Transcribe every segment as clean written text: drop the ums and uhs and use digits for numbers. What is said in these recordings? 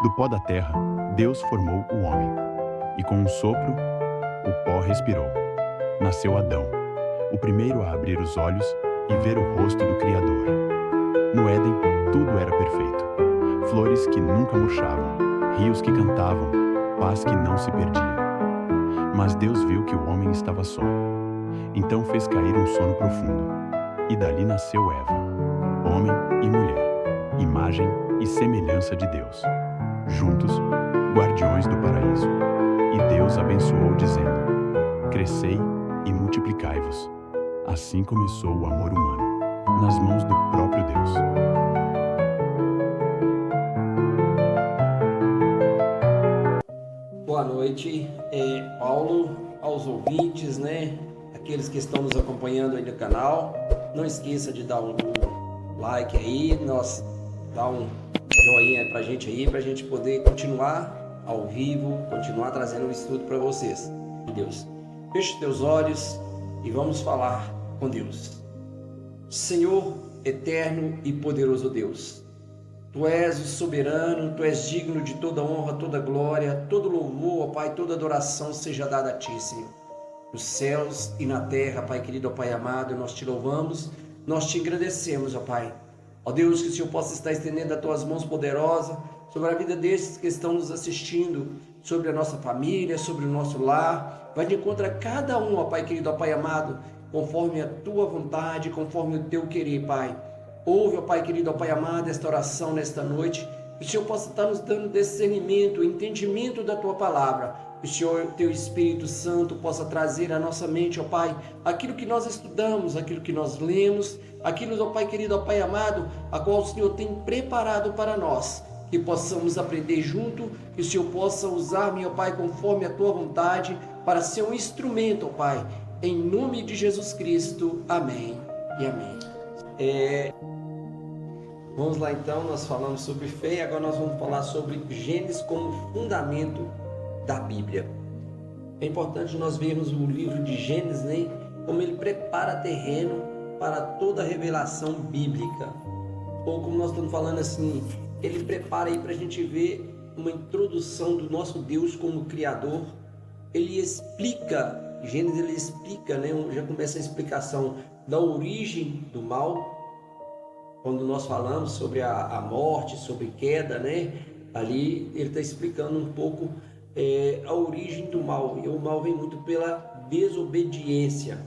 Do pó da terra, Deus formou o homem, e com um sopro, o pó respirou. Nasceu Adão, o primeiro a abrir os olhos e ver o rosto do Criador. No Éden, tudo era perfeito. Flores que nunca murchavam, rios que cantavam, paz que não se perdia. Mas Deus viu que o homem estava só. Então fez cair um sono profundo. E dali nasceu Eva, homem e mulher, imagem e semelhança de Deus. Juntos, guardiões do paraíso. E Deus abençoou, dizendo: crescei e multiplicai-vos. Assim começou o amor humano, nas mãos do próprio Deus. Boa noite, Paulo, aos ouvintes, aqueles que estão nos acompanhando aí no canal. Não esqueça de dar um like aí, dá um joinha pra gente aí, pra gente poder continuar ao vivo, continuar trazendo o estudo para vocês. Deus, feche teus olhos e vamos falar com Deus. Senhor eterno e poderoso Deus, Tu és o soberano, Tu és digno de toda honra, toda glória, todo louvor, ó Pai, toda adoração seja dada a Ti, Senhor. Nos céus e na terra, Pai querido, ó Pai amado, nós Te louvamos, nós Te agradecemos, ó Pai. Ó Deus, que o Senhor possa estar estendendo as Tuas mãos poderosas sobre a vida desses que estão nos assistindo, sobre a nossa família, sobre o nosso lar. Vai de encontro a cada um, ó Pai querido, ó Pai amado, conforme a Tua vontade, conforme o Teu querer, Pai. Ouve, ó Pai querido, ó Pai amado, esta oração nesta noite, que o Senhor possa estar nos dando discernimento, entendimento da Tua palavra, que o Senhor, Teu Espírito Santo, possa trazer à nossa mente, ó Pai, aquilo que nós estudamos, aquilo que nós lemos, aquilo, ó Pai querido, ó Pai amado, a qual o Senhor tem preparado para nós, que possamos aprender junto, que o Senhor possa usar, meu Pai, conforme a Tua vontade, para ser um instrumento, ó Pai, em nome de Jesus Cristo, amém e amém. Vamos lá então, nós falamos sobre fé e agora nós vamos falar sobre Gênesis como fundamento da Bíblia. É importante nós vermos o livro de Gênesis, como ele prepara terreno para toda a revelação bíblica. Ou como nós estamos falando assim, ele prepara aí para a gente ver uma introdução do nosso Deus como Criador. Ele explica, Gênesis ele explica, já começa a explicação da origem do mal. Quando nós falamos sobre a morte, sobre queda, ali ele está explicando um pouco a origem do mal. E o mal vem muito pela desobediência.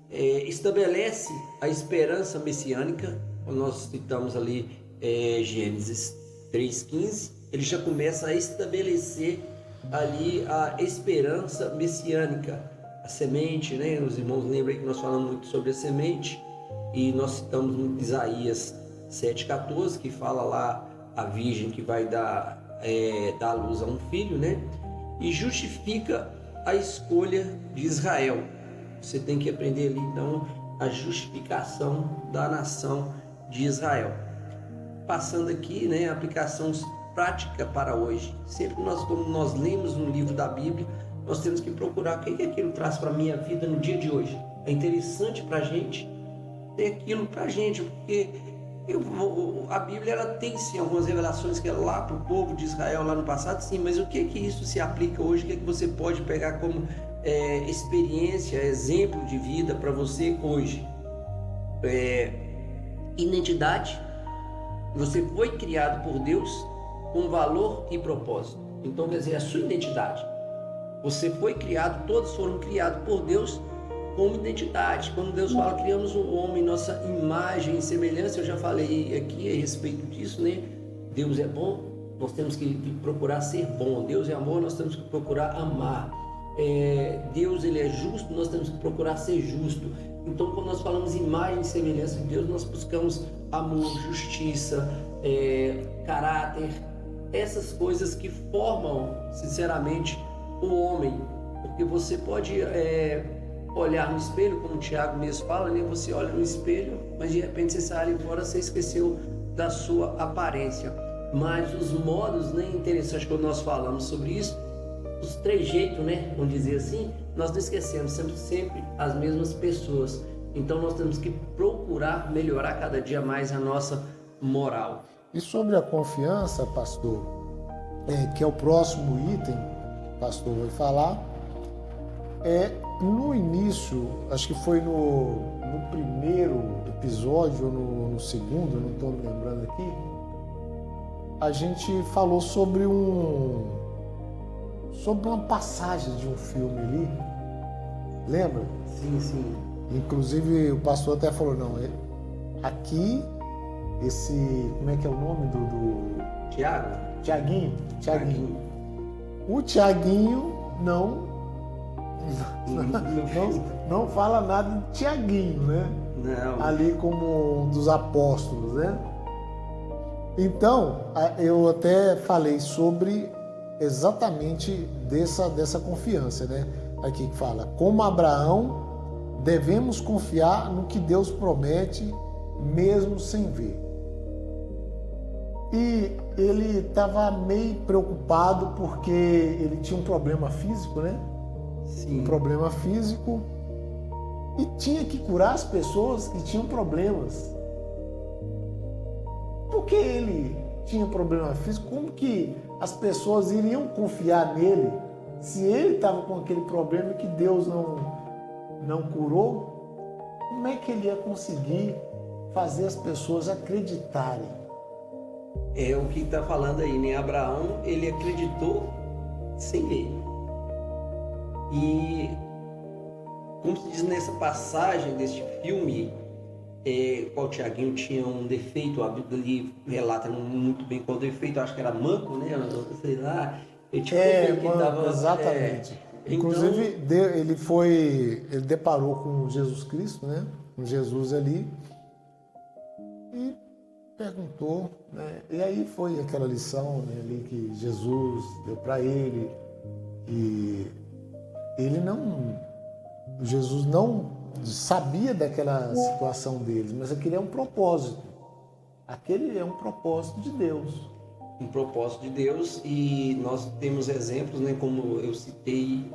Estabelece a esperança messiânica. Quando nós citamos ali Gênesis 3,15, ele já começa a estabelecer ali a esperança messiânica. A semente, Os irmãos lembram que nós falamos muito sobre a semente. E nós citamos no Isaías 7,14, que fala lá a virgem que vai dar à luz a um filho, E justifica a escolha de Israel. Você tem que aprender ali, então, a justificação da nação de Israel. Passando aqui, a aplicação prática para hoje. Sempre quando nós lemos um livro da Bíblia, nós temos que procurar o que aquilo traz para a minha vida no dia de hoje. É interessante para a gente ter aquilo para a gente, porque a Bíblia ela tem sim algumas revelações que é lá para o povo de Israel lá no passado, sim, mas o que isso se aplica hoje, o que você pode pegar como experiência, exemplo de vida para você hoje? Identidade. Você foi criado por Deus com valor e propósito. Então, quer dizer, a sua identidade. Você foi criado, todos foram criados por Deus como identidade. Quando Deus fala, criamos um homem, nossa imagem e semelhança, eu já falei aqui a respeito disso, Deus é bom, nós temos que procurar ser bom. Deus é amor, nós temos que procurar amar. Deus ele é justo, nós temos que procurar ser justo. Então, quando nós falamos imagem e semelhança de Deus, nós buscamos amor, justiça, caráter, essas coisas que formam, sinceramente, o homem. Porque você pode olhar no espelho, como o Tiago mesmo fala, você olha no espelho, mas de repente você sai ali fora, você esqueceu da sua aparência. Mas os modos, interessante quando nós falamos sobre isso, os trejeitos, vamos dizer assim, nós não esquecemos, sempre as mesmas pessoas. Então nós temos que procurar melhorar cada dia mais a nossa moral. E sobre a confiança, pastor, que é o próximo item, o pastor vai falar, no início, acho que foi no primeiro episódio ou no segundo, não estou me lembrando aqui, a gente falou sobre uma passagem de um filme ali, lembra? Sim, sim. Inclusive o pastor até falou, não, aqui, como é que é o nome do Tiaguinho. O Tiaguinho não fala nada de Tiaguinho, né? Não. Ali como um dos apóstolos, né? Então, eu até falei sobre exatamente dessa confiança, né? Aqui que fala, como Abraão, devemos confiar no que Deus promete, mesmo sem ver. E ele estava meio preocupado porque ele tinha um problema físico, né? Sim. Um problema físico e tinha que curar as pessoas que tinham problemas. Porque ele tinha problema físico, como que as pessoas iriam confiar nele se ele estava com aquele problema que Deus não curou? Como é que ele ia conseguir fazer as pessoas acreditarem? É o que está falando aí, né? Abraão, ele acreditou sem ver. E, como se diz nessa passagem deste filme, qual Tiaguinho tinha um defeito, a Bíblia ali relata muito bem qual defeito, acho que era manco, né? Sei lá. Ele tinha manco, tava, exatamente. Inclusive, então... ele deparou com Jesus Cristo, né? Com Jesus ali. E perguntou, né? E aí foi aquela lição, né, ali que Jesus deu para ele, e Jesus não sabia daquela situação deles, mas aquele é um propósito. Aquele é um propósito de Deus. Um propósito de Deus, e nós temos exemplos, né, como eu citei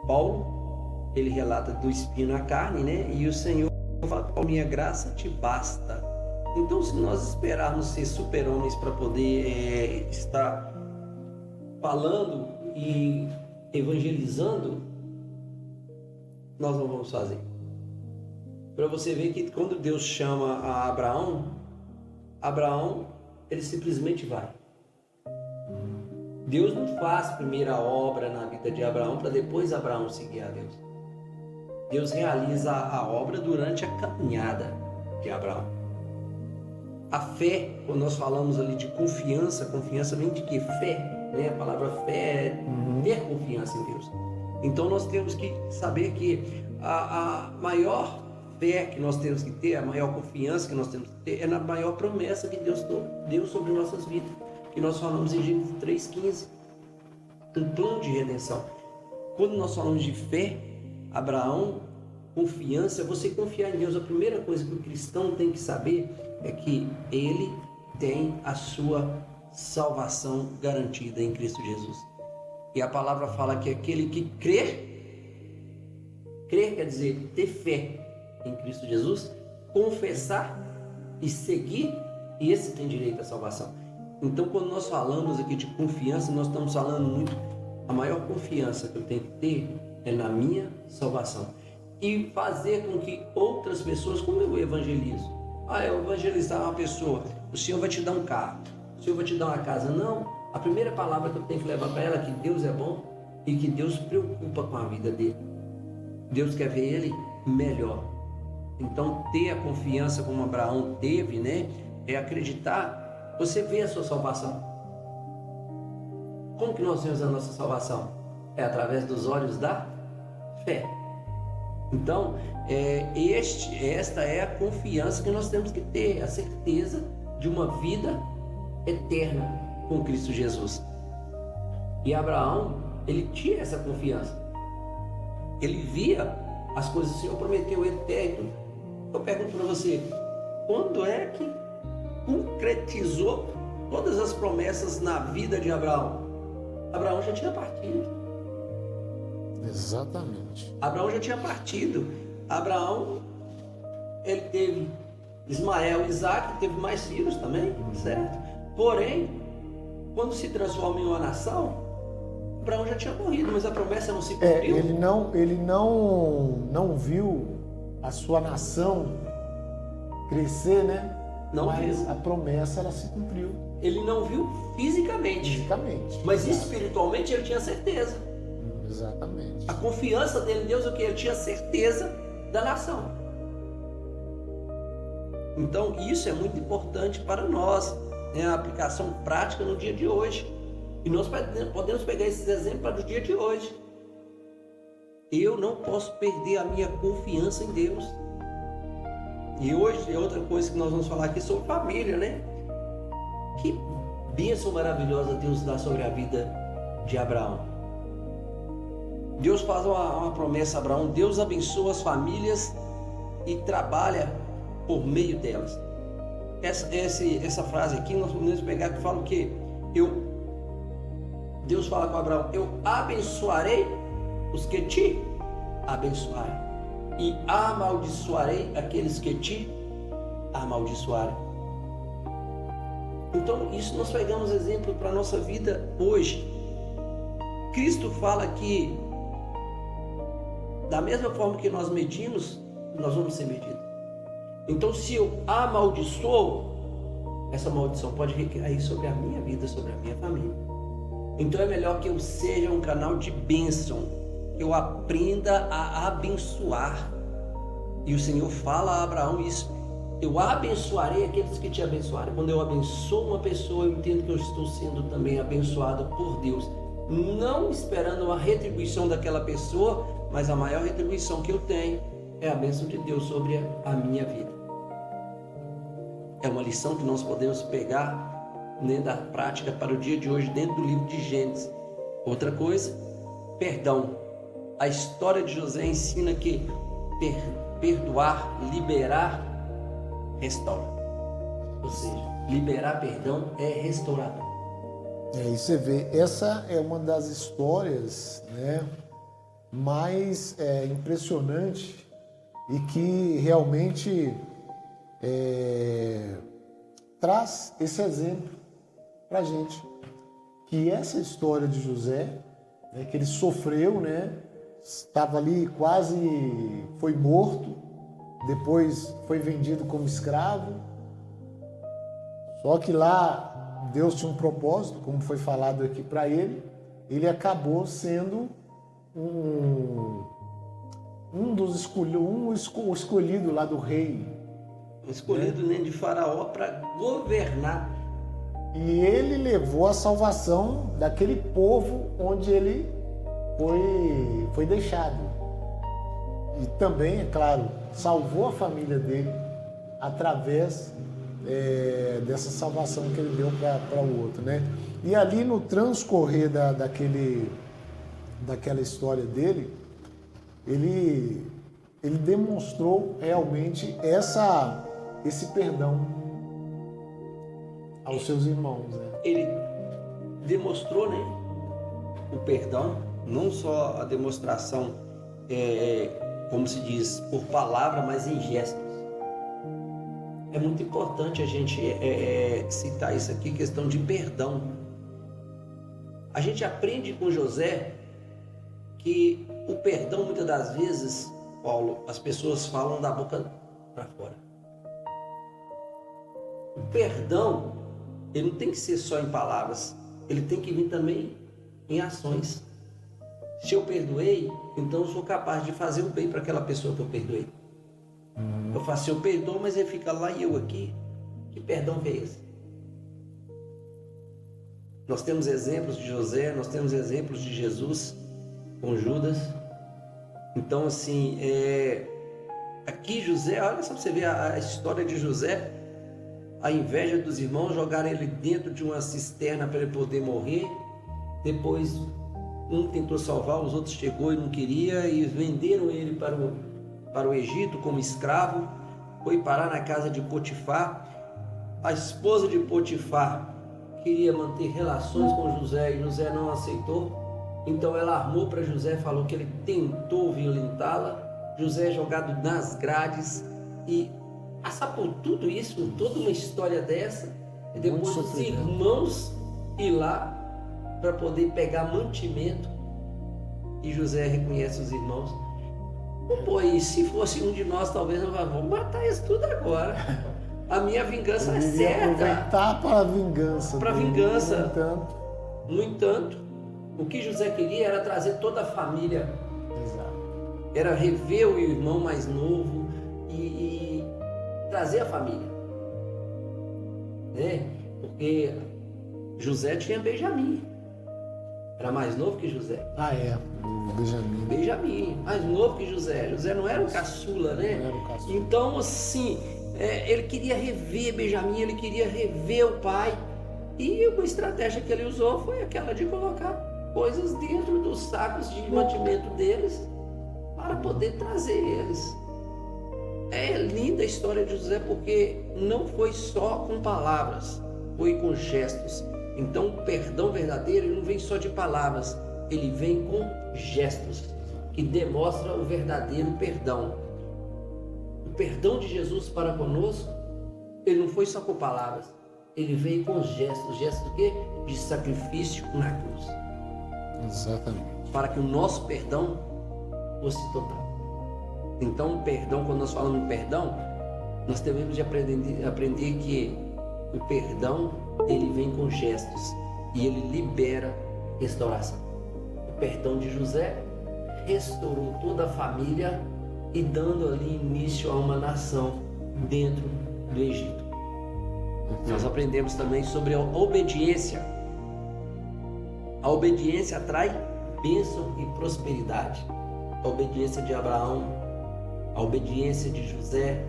Paulo, ele relata do espinho na carne, né, e o Senhor fala, minha graça te basta. Então, se nós esperarmos ser super-homens para poder estar falando e evangelizando, nós não vamos fazer. Para você ver que quando Deus chama a Abraão, ele simplesmente vai. Deus não faz primeira obra na vida de Abraão para depois Abraão seguir a Deus. Deus realiza a obra durante a caminhada de Abraão. A fé, quando nós falamos ali de confiança vem de que? Fé, né? A palavra fé é ter confiança em Deus. Então nós temos que saber que a maior fé que nós temos que ter, a maior confiança que nós temos que ter é na maior promessa que Deus deu sobre nossas vidas, que nós falamos em Gênesis 3,15, um plano de redenção. Quando nós falamos de fé, Abraão, confiança, você confiar em Deus, a primeira coisa que o cristão tem que saber é que ele tem a sua salvação garantida em Cristo Jesus. E a palavra fala que aquele que crer quer dizer ter fé em Cristo Jesus, confessar e seguir, e esse tem direito à salvação. Então, quando nós falamos aqui de confiança, nós estamos falando muito, a maior confiança que eu tenho que ter é na minha salvação. E fazer com que outras pessoas, como eu evangelizo, eu evangelizar uma pessoa, o Senhor vai te dar um carro, o Senhor vai te dar uma casa. Não, a primeira palavra que eu tenho que levar para ela é que Deus é bom e que Deus se preocupa com a vida dele. Deus quer ver ele melhor. Então, ter a confiança como Abraão teve, né, é acreditar. Você vê a sua salvação. Como que nós vemos a nossa salvação? É através dos olhos da fé. Então, esta é a confiança que nós temos que ter, a certeza de uma vida eterna com Cristo Jesus. E Abraão, ele tinha essa confiança. Ele via as coisas que o Senhor prometeu eterno. Eu pergunto para você, quando é que concretizou todas as promessas na vida de Abraão? Abraão já tinha partido. Exatamente. Abraão já tinha partido. Abraão, ele teve Ismael, Isaac, teve mais filhos também, certo? Porém, quando se transforma em uma nação, Abraão já tinha morrido, mas a promessa não se cumpriu. Ele não viu a sua nação crescer, né? Não mas viu. A promessa ela se cumpriu. Ele não viu fisicamente, mas exato. Espiritualmente ele tinha certeza. Exatamente. A confiança dele em Deus é o que ele tinha certeza da nação. Então isso é muito importante para nós, né? A aplicação prática no dia de hoje. E nós podemos pegar esses exemplos para o dia de hoje. Eu não posso perder a minha confiança em Deus. E hoje é outra coisa que nós vamos falar aqui sobre família, né? Que bênção maravilhosa Deus dá sobre a vida de Abraão. Deus faz uma promessa a Abraão: Deus abençoa as famílias e trabalha por meio delas. Essa frase aqui nós podemos pegar que fala o quê? Deus fala com Abraão: eu abençoarei os que te abençoarem e amaldiçoarei aqueles que te amaldiçoarem. Então isso nós pegamos exemplo para a nossa vida hoje. Cristo fala que da mesma forma que nós medimos, nós vamos ser medidos. Então se eu amaldiçoo, essa maldição pode recair sobre a minha vida, sobre a minha família. Então é melhor que eu seja um canal de bênção, que eu aprenda a abençoar. E o Senhor fala a Abraão isso: eu abençoarei aqueles que te abençoarem. Quando eu abençoo uma pessoa, eu entendo que eu estou sendo também abençoado por Deus, não esperando uma retribuição daquela pessoa, mas a maior retribuição que eu tenho é a bênção de Deus sobre a minha vida. É uma lição que nós podemos pegar da prática para o dia de hoje dentro do livro de Gênesis. Outra coisa, perdão. A história de José ensina que perdoar, liberar, restaura. Ou seja, liberar perdão é restaurador. E você vê, essa é uma das histórias, né, mais impressionante e que realmente traz esse exemplo para a gente, que essa história de José, né, que ele sofreu, né, estava ali quase, foi morto, depois foi vendido como escravo, só que lá Deus tinha um propósito, como foi falado aqui para ele acabou sendo o escolhido lá do rei. Escolhido, né, de Faraó para governar. E ele levou a salvação daquele povo onde ele foi deixado. E também, é claro, salvou a família dele através dessa salvação que ele deu para o outro, né? E ali no transcorrer daquela história dele, ele demonstrou realmente esse perdão aos seus irmãos, né? Ele demonstrou, né, o perdão, não só a demonstração, como se diz, por palavra, mas em gestos. É muito importante a gente citar isso aqui, questão de perdão. A gente aprende com José que o perdão, muitas das vezes, Paulo, as pessoas falam da boca para fora. O perdão, ele não tem que ser só em palavras, ele tem que vir também em ações. Se eu perdoei, então eu sou capaz de fazer o bem para aquela pessoa que eu perdoei. Eu faço, eu perdoo, mas ele fica lá e eu aqui. Que perdão que é esse? Nós temos exemplos de José, nós temos exemplos de Jesus com Judas. Então, assim, aqui José, olha só para você ver a história de José. A inveja dos irmãos, jogaram ele dentro de uma cisterna para ele poder morrer. Depois, um tentou salvar, os outros chegou e não queria, e venderam ele para o Egito como escravo. Foi parar na casa de Potifar. A esposa de Potifar queria manter relações com José e José não aceitou. Então ela armou para José, falou que ele tentou violentá-la. José é jogado nas grades e passar por tudo isso, toda uma história dessa, e depois os irmãos ir lá para poder pegar mantimento. E José reconhece os irmãos. Pô, e se fosse um de nós, talvez nós vamos matar isso tudo agora. A minha vingança é certa. Aproveitar para a vingança. Para a vingança. No entanto, o que José queria era trazer toda a família. Exato. Era rever o irmão mais novo e trazer a família. Né? Porque José tinha Benjamim. Era mais novo que José. O Benjamim. Benjamim, mais novo que José. José não era o caçula, né? Não era o caçula. Então, assim, ele queria rever Benjamim, ele queria rever o pai. E uma estratégia que ele usou foi aquela de colocar coisas dentro dos sacos de mantimento deles para poder trazer eles. É linda a história de José porque não foi só com palavras, foi com gestos. Então o perdão verdadeiro ele não vem só de palavras, ele vem com gestos que demonstram o verdadeiro perdão. O perdão de Jesus para conosco, ele não foi só com palavras, ele veio com gestos. Gestos de quê? De sacrifício na cruz. Exatamente. Para que o nosso perdão fosse total. Então o perdão, quando nós falamos em perdão, nós devemos de aprender que o perdão ele vem com gestos e ele libera restauração. O perdão de José restaurou toda a família e dando ali início a uma nação dentro do Egito. Nós aprendemos também sobre a obediência. A obediência atrai bênção e prosperidade. A obediência de Abraão, a obediência de José,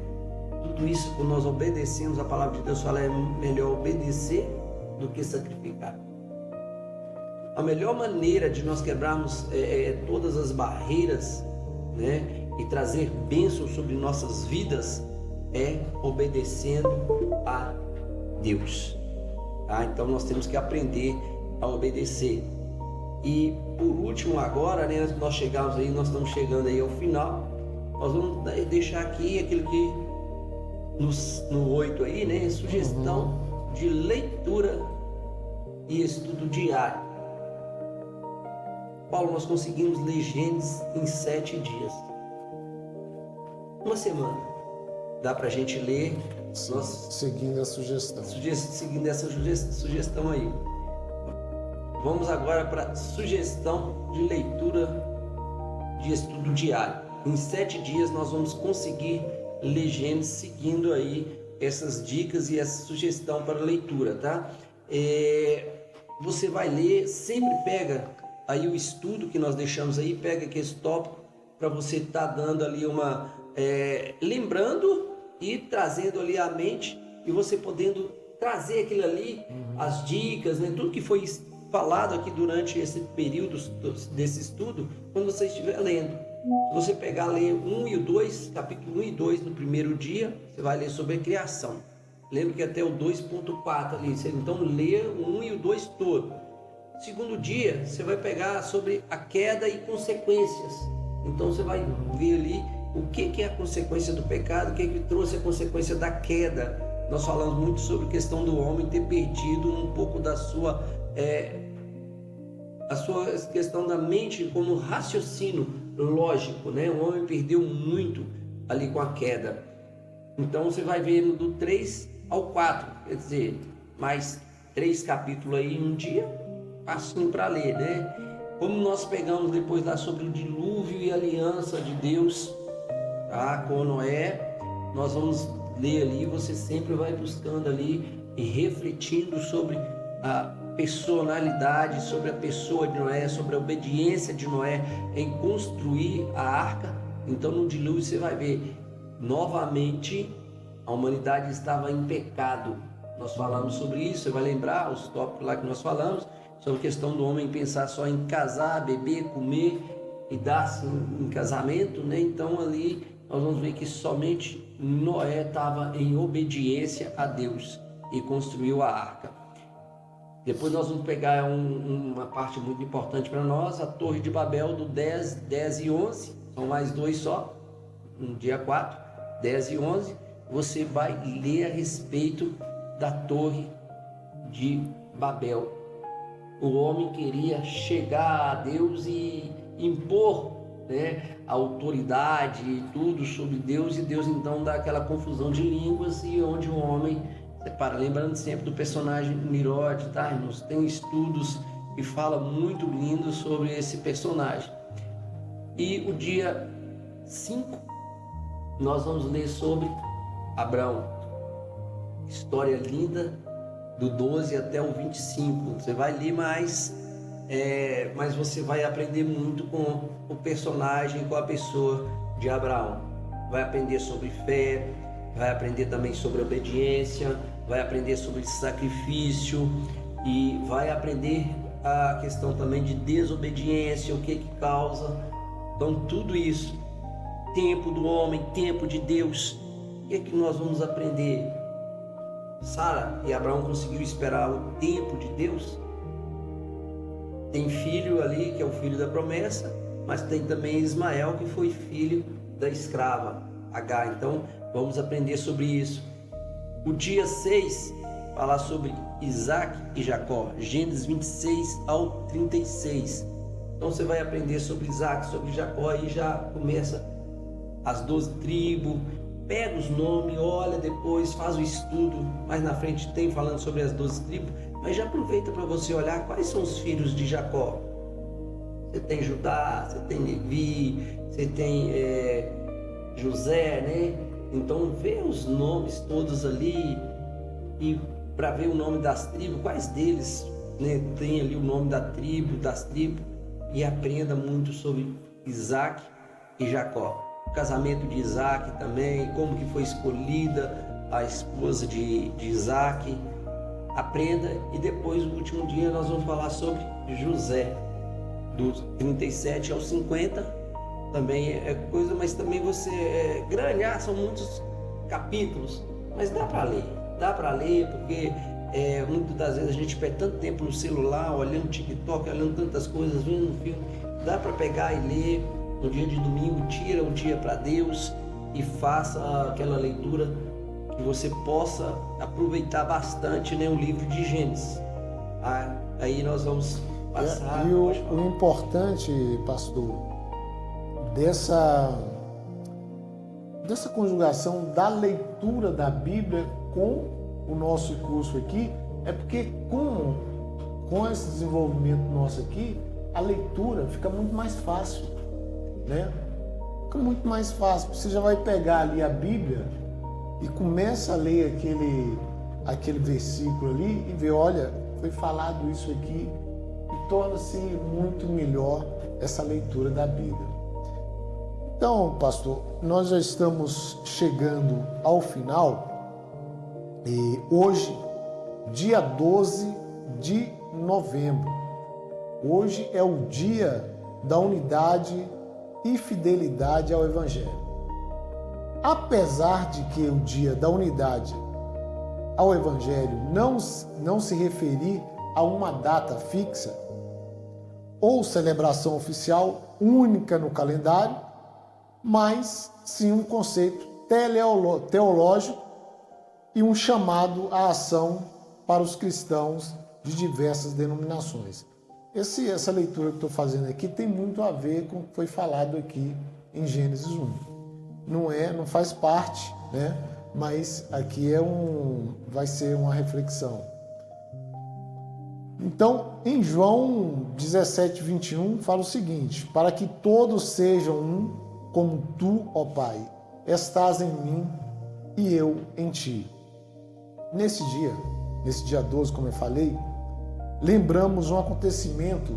tudo isso, quando nós obedecemos, a palavra de Deus fala é melhor obedecer do que sacrificar. A melhor maneira de nós quebrarmos todas as barreiras, né, e trazer bênção sobre nossas vidas é obedecendo a Deus. Tá? Então nós temos que aprender a obedecer. E por último agora, né, nós estamos chegando aí ao final. Nós vamos deixar aqui aquilo que no 8 aí, né, sugestão de leitura e estudo diário. Paulo, nós conseguimos ler Gênesis em 7 dias. Uma semana. Dá pra gente ler. Seguindo a sugestão. Seguindo essa sugestão aí. Vamos agora para sugestão de leitura de estudo diário. Em 7 dias nós vamos conseguir ler Gênesis seguindo aí essas dicas e essa sugestão para leitura, tá? Você vai ler, sempre pega aí o estudo que nós deixamos aí, pega aqui esse tópico para você estar dando ali uma... lembrando e trazendo ali à mente e você podendo trazer aquilo ali, as dicas, né? Tudo que foi falado aqui durante esse período desse estudo, quando você estiver lendo. Se você pegar, ler 1 e o 2, capítulo 1 e 2 no primeiro dia, você vai ler sobre a criação. Lembra que até o 2.4 ali, você então lê o 1 e o 2 todo. Segundo dia, você vai pegar sobre a queda e consequências. Então você vai ver ali o que é a consequência do pecado, o que trouxe a consequência da queda. Nós falamos muito sobre a questão do homem ter perdido um pouco da sua a sua questão da mente como raciocínio lógico, né? O homem perdeu muito ali com a queda. Então você vai ver do 3 ao 4, quer dizer, mais 3 capítulos aí em um dia, facinho para ler, né? Como nós pegamos depois lá sobre o dilúvio e a aliança de Deus, tá, com Noé, nós vamos ler ali, você sempre vai buscando ali e refletindo sobre a personalidade, sobre a pessoa de Noé, sobre a obediência de Noé em construir a arca. Então no dilúvio você vai ver novamente a humanidade estava em pecado. Nós falamos sobre isso, você vai lembrar os tópicos lá que nós falamos sobre a questão do homem pensar só em casar, beber, comer e dar-se em casamento, né? Então ali nós vamos ver que somente Noé estava em obediência a Deus e construiu a arca. Depois nós vamos pegar uma parte muito importante para nós, a Torre de Babel do 10 e 11, são mais 2 só, no dia 4, 10 e 11, você vai ler a respeito da Torre de Babel. o homem queria chegar a Deus e impor, né, a autoridade e tudo sobre Deus, e Deus então dá aquela confusão de línguas, e onde o homem separa. Lembrando sempre do personagem Nimrod, tá, irmãos? Tem estudos que falam muito lindo sobre esse personagem. E o dia 5, nós vamos ler sobre Abraão. História linda, do 12 até o 25. Você vai ler mais, mas você vai aprender muito com o personagem, com a pessoa de Abraão. Vai aprender sobre fé, vai aprender também sobre obediência, vai aprender sobre sacrifício e vai aprender a questão também de desobediência, o que causa. Então tudo isso, tempo do homem, tempo de Deus, o que nós vamos aprender? Sara e Abraão conseguiu esperar o tempo de Deus. Tem filho ali que é o filho da promessa, mas tem também Ismael, que foi filho da escrava Agar. Então vamos aprender sobre isso. O dia 6 falar sobre Isaac e Jacó, Gênesis 26 ao 36. Então você vai aprender sobre Isaac, sobre Jacó, e já começa as 12 tribos. Pega os nomes, olha depois, faz o estudo. Mais na frente tem falando sobre as 12 tribos, mas já aproveita para você olhar quais são os filhos de Jacó. Você tem Judá, você tem Levi, você tem José, né? Então vê os nomes todos ali, e para ver o nome das tribos, quais deles, né, tem ali o nome da tribo, das tribos, e aprenda muito sobre Isaac e Jacó. O casamento de Isaac também, como que foi escolhida a esposa de Isaac. Aprenda. E depois, no último dia, nós vamos falar sobre José, dos 37 aos 50. Também é coisa, mas também você grande, são muitos capítulos, mas dá para ler, porque muitas das vezes a gente perde tanto tempo no celular, olhando TikTok, olhando tantas coisas, vendo um filme. Dá para pegar e ler no dia de domingo, tira um dia para Deus e faça aquela leitura, que você possa aproveitar bastante, né, o livro de Gênesis. Aí nós vamos passar. E o importante, pastor, dessa conjugação da leitura da Bíblia com o nosso curso aqui, é porque com esse desenvolvimento nosso aqui, a leitura fica muito mais fácil, né? Fica muito mais fácil. Você já vai pegar ali a Bíblia e começa a ler aquele versículo ali e ver, olha, foi falado isso aqui, e torna-se muito melhor essa leitura da Bíblia. Então, pastor, nós já estamos chegando ao final, e hoje, dia 12 de novembro, hoje é o dia da unidade e fidelidade ao Evangelho. Apesar de que o dia da unidade ao Evangelho não se referir a uma data fixa ou celebração oficial única no calendário, mas sim um conceito teológico e um chamado à ação para os cristãos de diversas denominações. Essa leitura que estou fazendo aqui tem muito a ver com o que foi falado aqui em Gênesis 1. Não faz parte, né? Mas aqui vai ser uma reflexão. Então, em João 17, 21, fala o seguinte: para que todos sejam um, como tu, ó Pai, estás em mim e eu em ti. Nesse dia 12, como eu falei, lembramos um acontecimento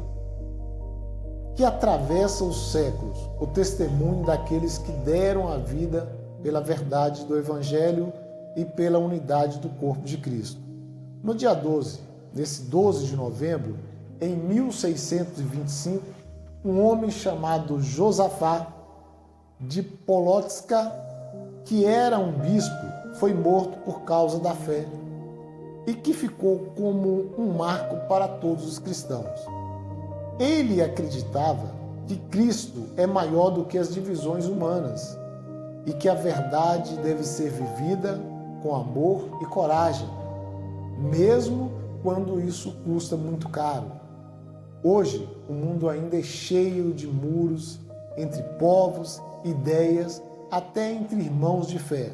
que atravessa os séculos, o testemunho daqueles que deram a vida pela verdade do Evangelho e pela unidade do corpo de Cristo. No dia 12, nesse 12 de novembro, em 1625, um homem chamado Josafá de Polotska, que era um bispo, foi morto por causa da fé e que ficou como um marco para todos os cristãos. Ele acreditava que Cristo é maior do que as divisões humanas e que a verdade deve ser vivida com amor e coragem, mesmo quando isso custa muito caro. Hoje, o mundo ainda é cheio de muros entre povos, ideias, até entre irmãos de fé.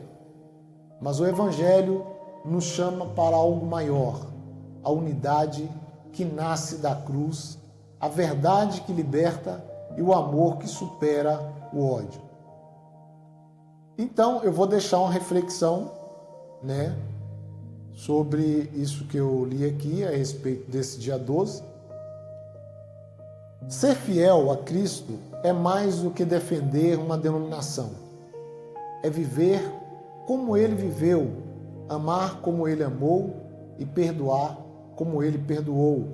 Mas o Evangelho nos chama para algo maior, a unidade que nasce da cruz, a verdade que liberta e o amor que supera o ódio. Então, eu vou deixar uma reflexão, sobre isso que eu li aqui a respeito desse dia 12. Ser fiel a Cristo é mais do que defender uma denominação. É viver como Ele viveu, amar como Ele amou e perdoar como Ele perdoou.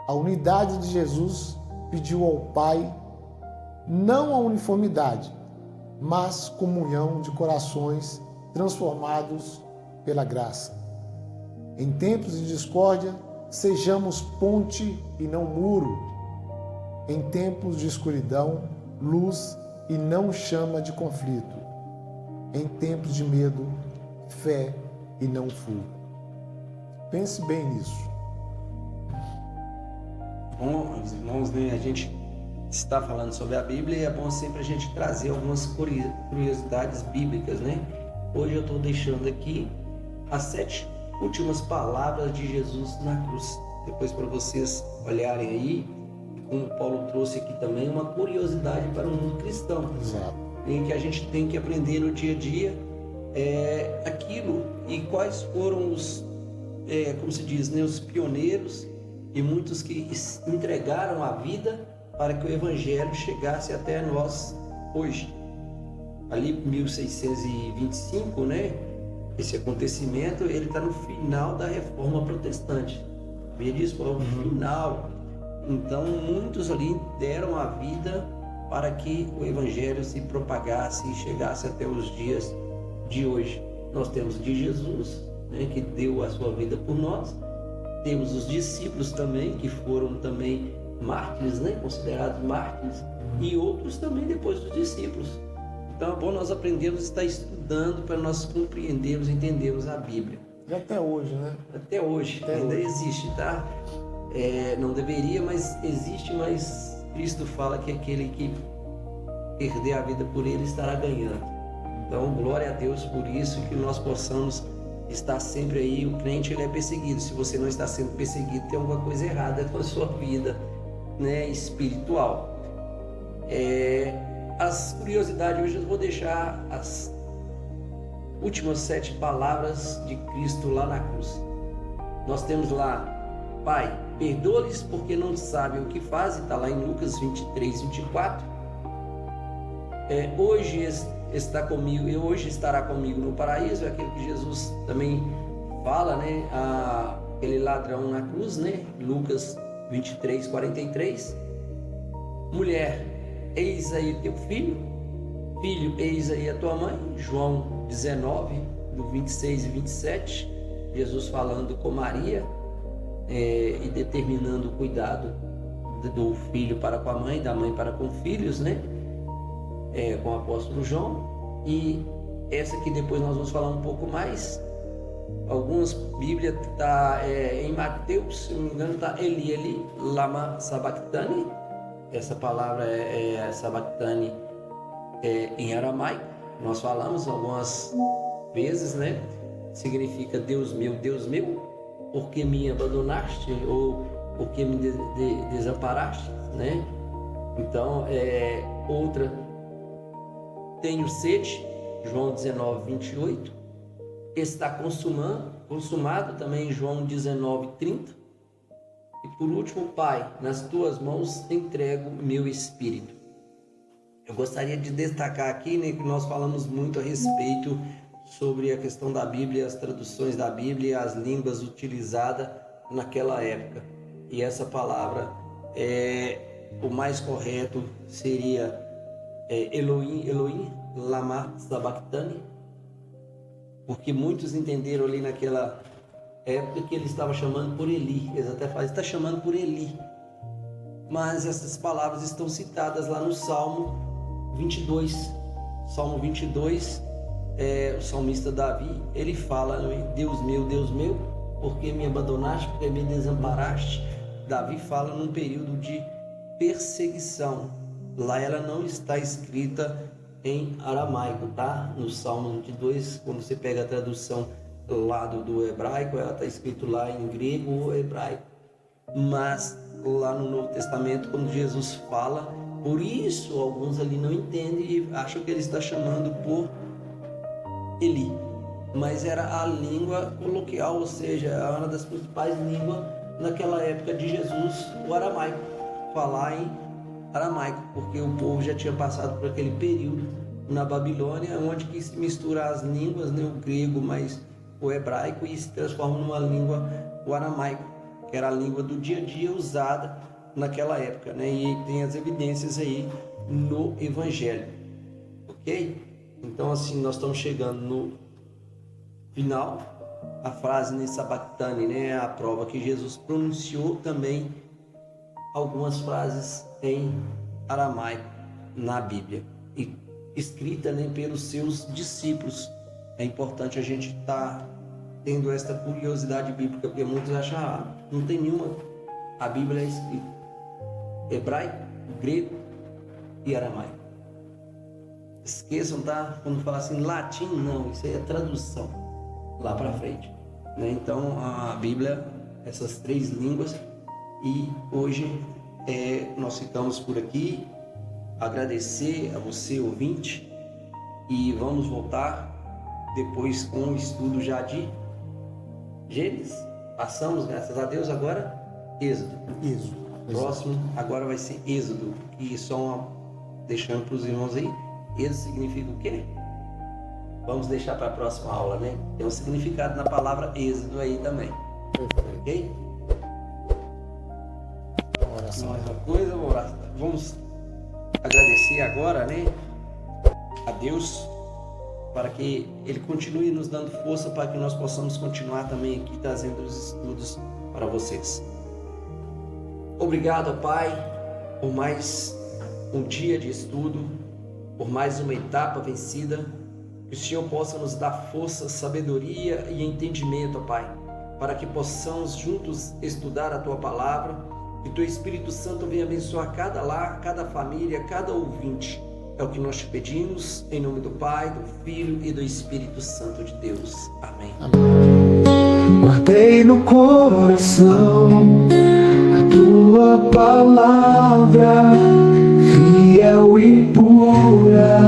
A unidade de Jesus pediu ao Pai não a uniformidade, mas comunhão de corações transformados pela graça. Em tempos de discórdia, sejamos ponte e não muro. Em tempos de escuridão, luz e não chama de conflito. Em tempos de medo, fé e não fogo. Pense bem nisso. Bom, irmãos, a gente está falando sobre a Bíblia e é bom sempre a gente trazer algumas curiosidades bíblicas, Hoje eu estou deixando aqui as 7 últimas palavras de Jesus na cruz. Depois, para vocês olharem aí, como Paulo trouxe aqui também, uma curiosidade para o mundo cristão. Exato. Em que a gente tem que aprender no dia a dia aquilo e quais foram os, como se diz, os pioneiros e muitos que entregaram a vida para que o Evangelho chegasse até nós hoje. Ali em 1625, esse acontecimento, ele está no final da Reforma Protestante. Sabia disso? Foi o final. Então, muitos ali deram a vida para que o Evangelho se propagasse e chegasse até os dias de hoje. Nós temos de Jesus, que deu a sua vida por nós. Temos os discípulos também, que foram também mártires, considerados mártires, e outros também depois dos discípulos. Então é bom nós aprendermos a estar estudando para nós compreendermos e entendermos a Bíblia. E até hoje, Até hoje, ainda existe, tá? Não deveria, mas existe, mas Cristo fala que aquele que perder a vida por ele estará ganhando. Então, glória a Deus por isso, que nós possamos estar sempre aí. O crente, ele é perseguido. Se você não está sendo perseguido, tem alguma coisa errada com a sua vida, espiritual. As curiosidades hoje eu vou deixar as últimas 7 palavras de Cristo lá na cruz. Nós temos lá: Pai, perdoa-lhes porque não sabem o que fazem. Está lá em Lucas 23, 24. Hoje está comigo, e hoje estará comigo no paraíso. É aquilo que Jesus também fala, aquele ladrão na cruz, Lucas 23, 43. Mulher, eis aí o teu filho. Filho, eis aí a tua mãe. João 19, do 26 e 27. Jesus falando com Maria e determinando o cuidado do filho para com a mãe, da mãe para com filhos, com o apóstolo João. E essa aqui depois nós vamos falar um pouco mais. Algumas Bíblias está em Mateus, se não me engano, está Eli, Eli, lama sabachthani. Essa palavra sabachthani em aramaico. Nós falamos algumas vezes, significa Deus meu, por que me abandonaste, ou por que me desamparaste, Então, outra, tenho sede, João 19, 28, está consumado também, João 19, 30, e por último, Pai, nas tuas mãos entrego meu espírito. Eu gostaria de destacar aqui, que nós falamos muito a respeito sobre a questão da Bíblia, as traduções da Bíblia, as línguas utilizadas naquela época. E essa palavra, o mais correto seria Elohim, Elohim, lama sabachthani, porque muitos entenderam ali naquela época que ele estava chamando por Eli. Eles até falam, está chamando por Eli. Mas essas palavras estão citadas lá no Salmo 22. Salmo 22, o salmista Davi, ele fala: Deus meu, por que me abandonaste, por que me desamparaste? Davi fala num período de perseguição. Lá ela não está escrita em aramaico, tá? No Salmo 22, quando você pega a tradução lá do hebraico, ela está escrito lá em grego ou hebraico. Mas lá no Novo Testamento, quando Jesus fala, por isso alguns ali não entendem e acham que ele está chamando por Eli. Mas era a língua coloquial, ou seja, uma das principais línguas naquela época de Jesus, o aramaico. Falar em aramaico, porque o povo já tinha passado por aquele período na Babilônia, onde que se mistura as línguas, né, o grego mais o hebraico, e se transforma numa língua, o aramaico, que era a língua do dia a dia usada naquela época, né? E tem as evidências aí no Evangelho, ok? Então, assim, nós estamos chegando no final. A frase nesse sabactane, né, é a prova que Jesus pronunciou também algumas frases em aramaico na Bíblia e escrita, né, pelos seus discípulos. É importante a gente estar tendo esta curiosidade bíblica, porque muitos acham, não tem nenhuma. A Bíblia é escrita hebraico, grego e aramaico. Esqueçam, tá? Quando fala assim latim, não, isso aí é tradução lá para frente, né? Então a Bíblia, essas 3 línguas. E hoje nós ficamos por aqui. Agradecer a você, ouvinte, e vamos voltar depois com o estudo já de Gênesis. Passamos, graças a Deus, agora Êxodo. Próximo agora vai ser Êxodo. E só deixando para os irmãos aí, Êxodo significa o quê? Vamos deixar para a próxima aula, né? Tem um significado na palavra Êxodo aí também. Ok? Oração. Mais uma coisa, vamos agradecer agora, né, a Deus, para que Ele continue nos dando força para que nós possamos continuar também aqui trazendo os estudos para vocês. Obrigado, Pai, por mais um dia de estudo, por mais uma etapa vencida. Que o Senhor possa nos dar força, sabedoria e entendimento, Pai, para que possamos juntos estudar a Tua Palavra. Que Teu Espírito Santo venha abençoar cada lar, cada família, cada ouvinte. É o que nós te pedimos, em nome do Pai, do Filho e do Espírito Santo de Deus. Amém. Guardei no coração a Tua palavra, fiel e pura.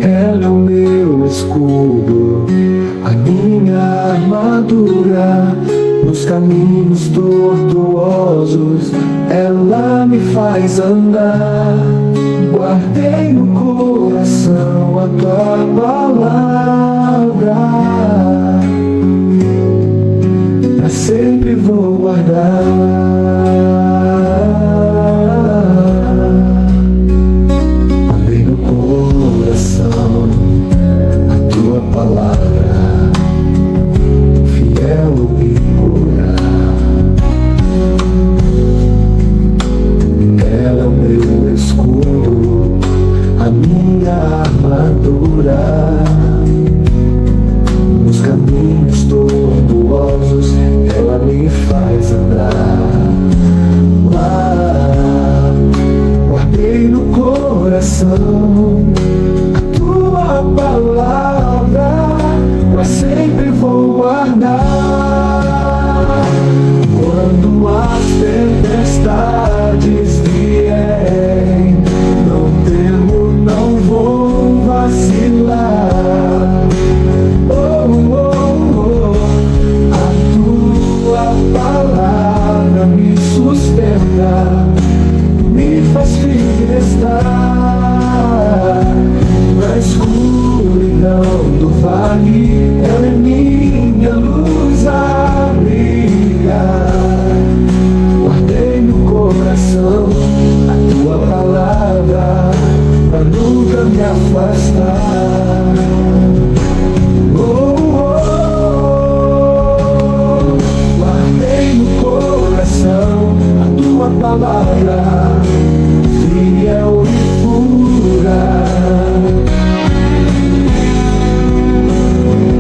Ela é o meu escudo, a minha armadura. Nos caminhos tortuosos ela me faz andar. Guardei no coração a Tua palavra, pra sempre vou guardar. Guardei no coração a Tua palavra, fiel e ela é o meu escudo, a minha armadura. Nos caminhos tortuosos ela me faz andar. Lá, guardei no coração a Tua palavra, pra sempre vou guardar. Quando as tempestades vierem, não temo, não vou vacilar. A Tua palavra me sustenta, me faz firme estar na escuridão do vale. Ela é minha luz a brilhar. Guardei no coração a Tua palavra, pra nunca me afastar. Guardei no coração a Tua palavra, fiel e pura.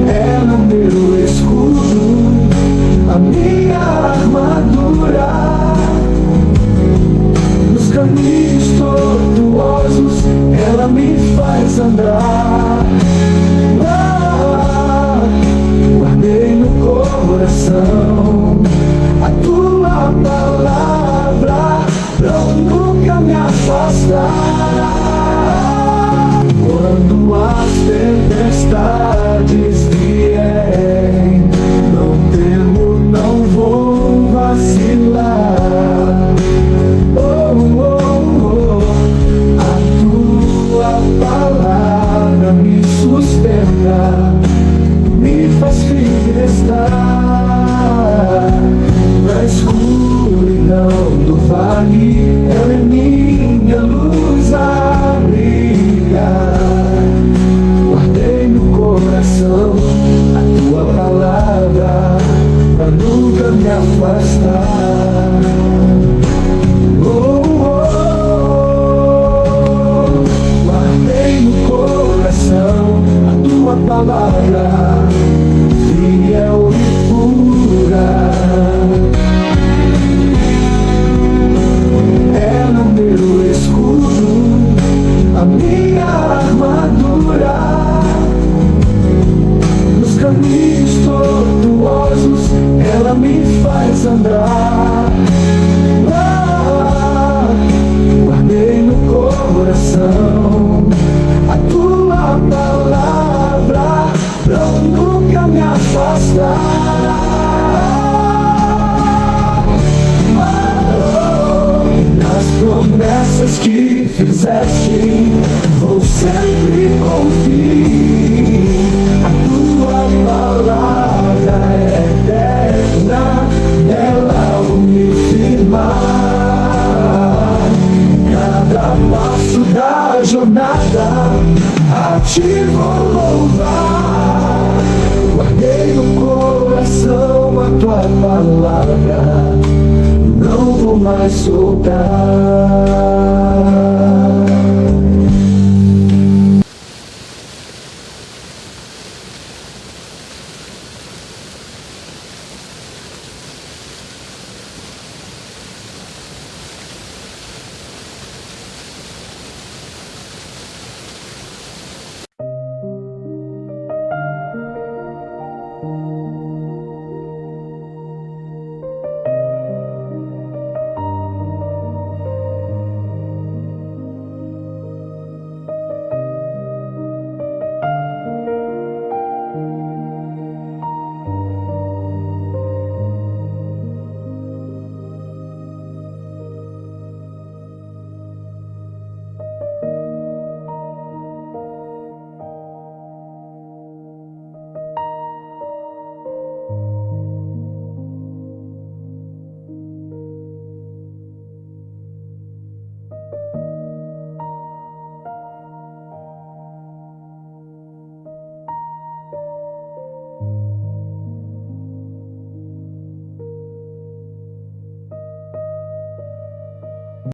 Ela é o meu escudo, a minha ali, ela é minha luz a brilhar. Guardei no coração a tua palavra, pra nunca me afastar. Oh, oh, guardei no coração a tua palavra, fiel e pura. Ela é meu escudo, a minha armadura. Nos caminhos tortuosos ela me faz andar. Guardei no coração a tua palavra, pra nunca me afastar. Nas promessas que fizeste, vou sempre confiar. A tua palavra é eterna, ela me firmar. Cada passo da jornada a ti vou louvar. Guardei no coração a tua palavra, não vou mais soltar.